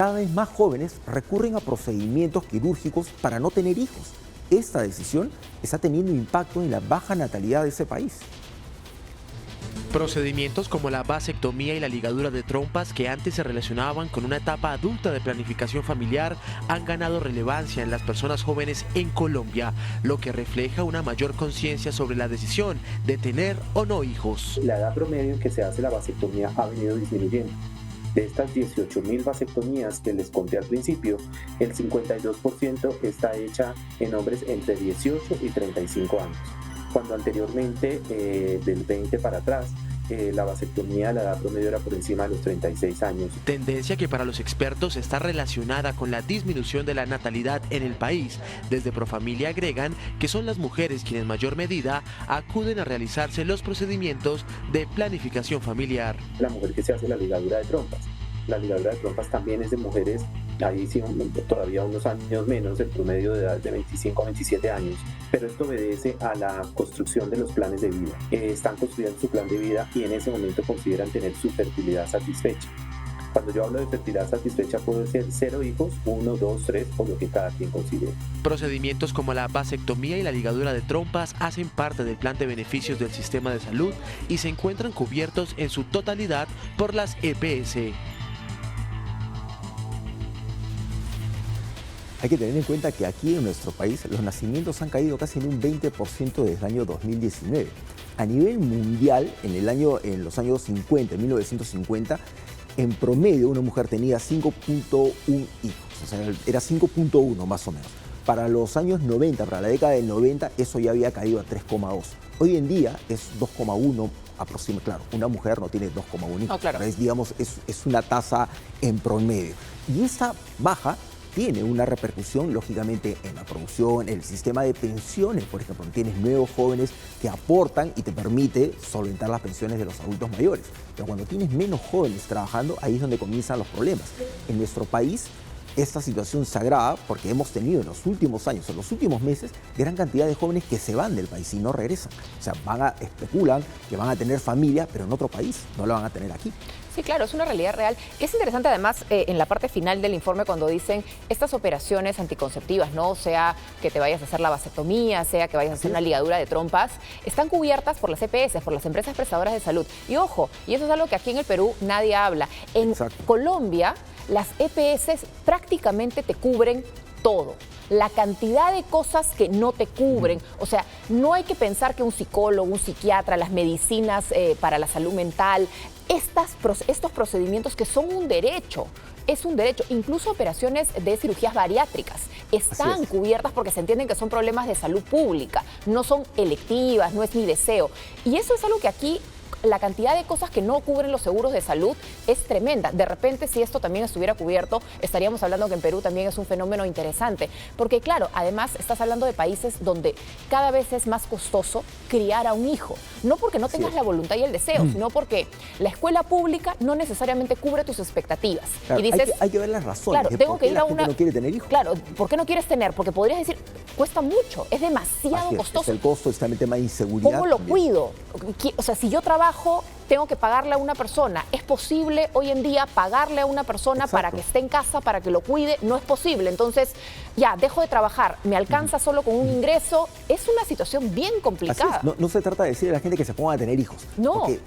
cada vez más jóvenes recurren a procedimientos quirúrgicos para no tener hijos. Esta decisión está teniendo impacto en la baja natalidad de ese país. Procedimientos como la vasectomía y la ligadura de trompas, que antes se relacionaban con una etapa adulta de planificación familiar, han ganado relevancia en las personas jóvenes en Colombia, lo que refleja una mayor conciencia sobre la decisión de tener o no hijos. La edad promedio en que se hace la vasectomía ha venido disminuyendo. De estas 18.000 vasectomías que les conté al principio, el 52% está hecha en hombres entre 18 y 35 años. Cuando anteriormente, del 20 para atrás, la vasectomía, la edad promedio era por encima de los 36 años. Tendencia que para los expertos está relacionada con la disminución de la natalidad en el país. Desde Profamilia agregan que son las mujeres quienes en mayor medida acuden a realizarse los procedimientos de planificación familiar. La mujer que se hace la ligadura de trompas. La ligadura de trompas también es de mujeres, ahí sí todavía unos años menos, el promedio de edad de 25 a 27 años, pero esto obedece a la construcción de los planes de vida. Están construyendo su plan de vida y en ese momento consideran tener su fertilidad satisfecha. Cuando yo hablo de fertilidad satisfecha puede ser 0 hijos, 1, 2, 3 o lo que cada quien considere. Procedimientos como la vasectomía y la ligadura de trompas hacen parte del plan de beneficios del sistema de salud y se encuentran cubiertos en su totalidad por las EPS. Hay que tener en cuenta que aquí en nuestro país los nacimientos han caído casi en un 20% desde el año 2019. A nivel mundial, en los años 50, en 1950, en promedio una mujer tenía 5.1 hijos, o sea, era 5.1 más o menos. Para los años 90, para la década del 90, eso ya había caído a 3.2. Hoy en día es 2.1 aproximadamente. Claro, una mujer no tiene 2.1 hijos, claro. Es una tasa en promedio. Y esta baja tiene una repercusión, lógicamente, en la producción, en el sistema de pensiones, por ejemplo. Tienes nuevos jóvenes que aportan y te permite solventar las pensiones de los adultos mayores. Pero cuando tienes menos jóvenes trabajando, ahí es donde comienzan los problemas. En nuestro país, esta situación se agrava porque hemos tenido en los últimos años, en los últimos meses, gran cantidad de jóvenes que se van del país y no regresan. O sea, especulan que van a tener familia, pero en otro país, no la van a tener aquí. Sí, claro, es una realidad real. Es interesante además en la parte final del informe cuando dicen estas operaciones anticonceptivas, ¿no? Sea que te vayas a hacer la vasectomía, sea que vayas a hacer una ligadura de trompas, están cubiertas por las EPS, por las empresas prestadoras de salud. Y ojo, y eso es algo que aquí en el Perú nadie habla. En Colombia, las EPS prácticamente te cubren todo. La cantidad de cosas que no te cubren, o sea, no hay que pensar que un psicólogo, un psiquiatra, las medicinas para la salud mental, estos procedimientos que son un derecho, es un derecho, incluso operaciones de cirugías bariátricas están cubiertas porque se entienden que son problemas de salud pública, no son electivas, no es mi deseo. Y eso es algo que aquí la cantidad de cosas que no cubren los seguros de salud es tremenda. De repente, si esto también estuviera cubierto, estaríamos hablando que en Perú también es un fenómeno interesante. Porque claro, además estás hablando de países donde cada vez es más costoso criar a un hijo. No porque no tengas la voluntad y el deseo, sino porque la escuela pública no necesariamente cubre tus expectativas. Claro, y dices, hay que ver las razones. Claro, tengo que ir a una... no quiere tener hijos. Claro, ¿por qué no quieres tener? Porque podrías decir, cuesta mucho, es demasiado costoso. Es el costo, está el tema de inseguridad. ¿Cómo lo cuido? O sea, si yo trabajo, tengo que pagarle a una persona. ¿Es posible hoy en día pagarle a una persona para que esté en casa, para que lo cuide? No es posible. Entonces, ya, dejo de trabajar, me alcanza solo con un ingreso. Es una situación bien complicada. No se trata de decirle a la gente que se ponga a tener hijos. No. Porque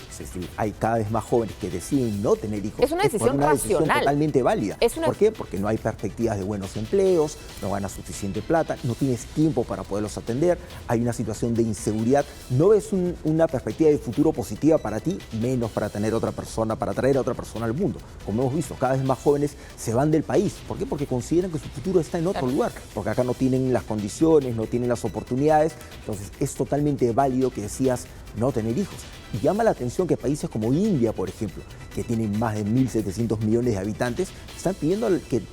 hay cada vez más jóvenes que deciden no tener hijos. Es una decisión racional. Decisión totalmente válida. ¿Por qué? Porque no hay perspectivas de buenos empleos, no ganas suficiente plata, no tienes tiempo para poderlos atender, hay una situación de inseguridad, no ves una perspectiva de futuro positiva para ti, menos para tener otra persona, para traer a otra persona al mundo. Como hemos visto, cada vez más jóvenes se van del país. ¿Por qué? Porque consideran que su futuro está en otro lugar, porque acá no tienen las condiciones, no tienen las oportunidades. Entonces es totalmente válido que decías no tener hijos. Y llama la atención que países como India, por ejemplo, que tienen más de 1.700 millones de habitantes, están pidiendo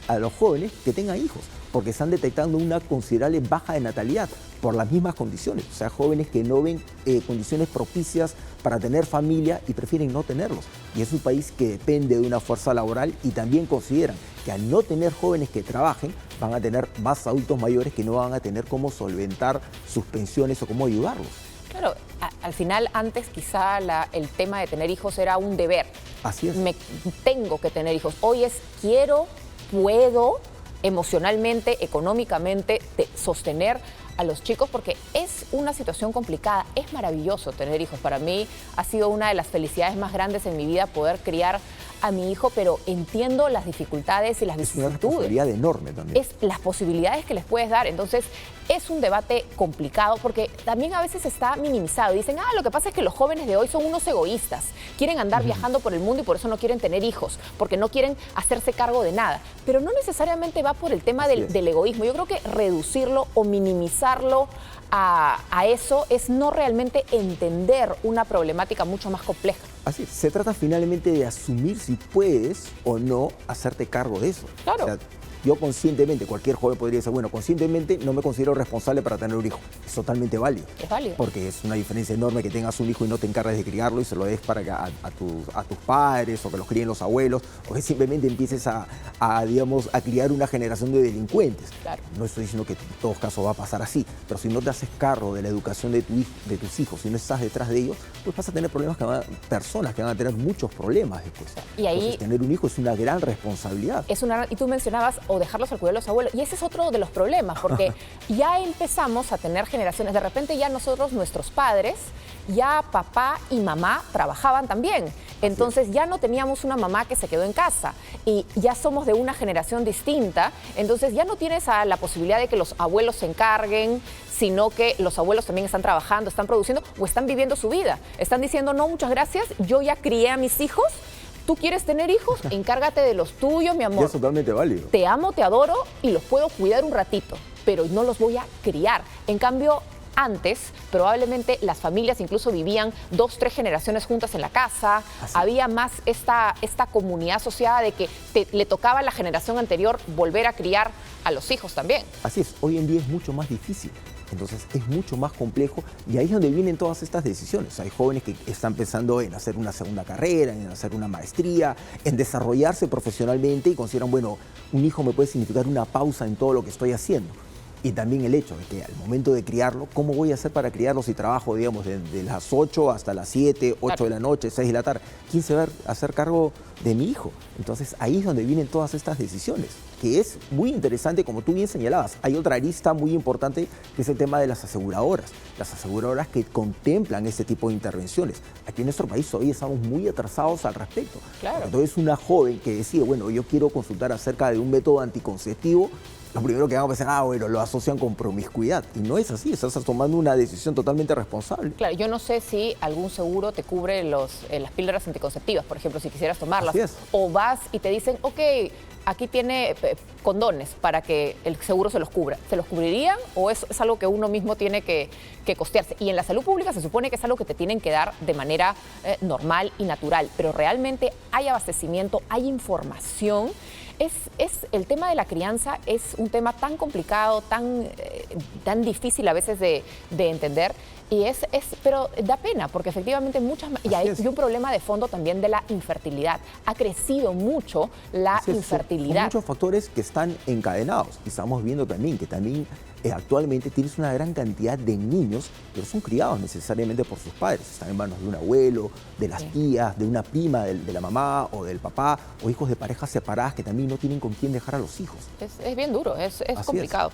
a los jóvenes que tengan hijos, porque están detectando una considerable baja de natalidad por las mismas condiciones. O sea, jóvenes que no ven condiciones propicias para tener familia y prefieren no tenerlos. Y es un país que depende de una fuerza laboral y también consideran que al no tener jóvenes que trabajen, van a tener más adultos mayores que no van a tener cómo solventar sus pensiones o cómo ayudarlos. Claro, al final antes quizá el tema de tener hijos era un deber. Así es. Tengo que tener hijos. Hoy es quiero puedo emocionalmente, económicamente, sostener a los chicos, porque es una situación complicada. Es maravilloso tener hijos. Para mí ha sido una de las felicidades más grandes en mi vida poder criar a mi hijo, pero entiendo las dificultades y las vicisitudes. Es una responsabilidad enorme también. Es las posibilidades que les puedes dar. Entonces, es un debate complicado porque también a veces está minimizado. Dicen, lo que pasa es que los jóvenes de hoy son unos egoístas. Quieren andar viajando por el mundo y por eso no quieren tener hijos, porque no quieren hacerse cargo de nada. Pero no necesariamente va por el tema del egoísmo. Yo creo que reducirlo o minimizarlo a eso es no realmente entender una problemática mucho más compleja. Así es, se trata finalmente de asumir si puedes o no hacerte cargo de eso. Claro. O sea, yo conscientemente, cualquier joven podría decir, bueno, conscientemente no me considero responsable para tener un hijo. Es totalmente válido. Es válido. Porque es una diferencia enorme que tengas un hijo y no te encargues de criarlo y se lo des para que a tus padres o que los críen los abuelos, o que simplemente empieces a criar una generación de delincuentes. Claro. No estoy diciendo que en todos casos va a pasar así, pero si no te haces cargo de la educación de tus hijos, si no estás detrás de ellos, pues vas a tener personas que van a tener muchos problemas después. Y ahí, entonces, tener un hijo es una gran responsabilidad. Y tú mencionabas o dejarlos al cuidado de los abuelos. Y ese es otro de los problemas, porque ya empezamos a tener generaciones. De repente ya nosotros, nuestros padres, ya papá y mamá trabajaban también. Entonces ya no teníamos una mamá que se quedó en casa y ya somos de una generación distinta. Entonces ya no tienes la posibilidad de que los abuelos se encarguen, sino que los abuelos también están trabajando, están produciendo o están viviendo su vida. Están diciendo, no, muchas gracias, yo ya crié a mis hijos. ¿Tú quieres tener hijos? Encárgate de los tuyos, mi amor. Es totalmente válido. Te amo, te adoro y los puedo cuidar un ratito, pero no los voy a criar. En cambio, antes, probablemente las familias incluso vivían 2, 3 generaciones juntas en la casa. Así. Había más esta comunidad asociada de que le tocaba a la generación anterior volver a criar a los hijos también. Así es, hoy en día es mucho más difícil. Entonces es mucho más complejo y ahí es donde vienen todas estas decisiones. Hay jóvenes que están pensando en hacer una segunda carrera, en hacer una maestría, en desarrollarse profesionalmente y consideran, bueno, un hijo me puede significar una pausa en todo lo que estoy haciendo. Y también el hecho de que al momento de criarlo, ¿cómo voy a hacer para criarlo si trabajo, digamos, de las 8 hasta las 7, 8 de la noche, 6 de la tarde? ¿Quién se va a hacer cargo de mi hijo? Entonces ahí es donde vienen todas estas decisiones, que es muy interesante, como tú bien señalabas. Hay otra arista muy importante que es el tema de las aseguradoras que contemplan este tipo de intervenciones. Aquí en nuestro país todavía estamos muy atrasados al respecto. Claro. Entonces una joven que decide, bueno, yo quiero consultar acerca de un método anticonceptivo, lo primero que vamos a pensar, bueno, lo asocian con promiscuidad. Y no es así, estás tomando una decisión totalmente responsable. Claro, yo no sé si algún seguro te cubre las píldoras anticonceptivas, por ejemplo, si quisieras tomarlas. Así es. O vas y te dicen, ok, aquí tiene condones para que el seguro se los cubra. ¿Se los cubrirían o es algo que uno mismo tiene que costearse? Y en la salud pública se supone que es algo que te tienen que dar de manera normal y natural, pero realmente hay abastecimiento, hay información. El tema de la crianza es un tema tan complicado, tan difícil a veces de entender, pero da pena, porque efectivamente y hay un problema de fondo también de la infertilidad. Ha crecido mucho la infertilidad. Son muchos factores que están encadenados. Y estamos viendo también que actualmente tienes una gran cantidad de niños que no son criados necesariamente por sus padres. Están en manos de un abuelo, de las tías, de una prima de la mamá o del papá, o hijos de parejas separadas que también no tienen con quién dejar a los hijos. Es bien duro, es complicado.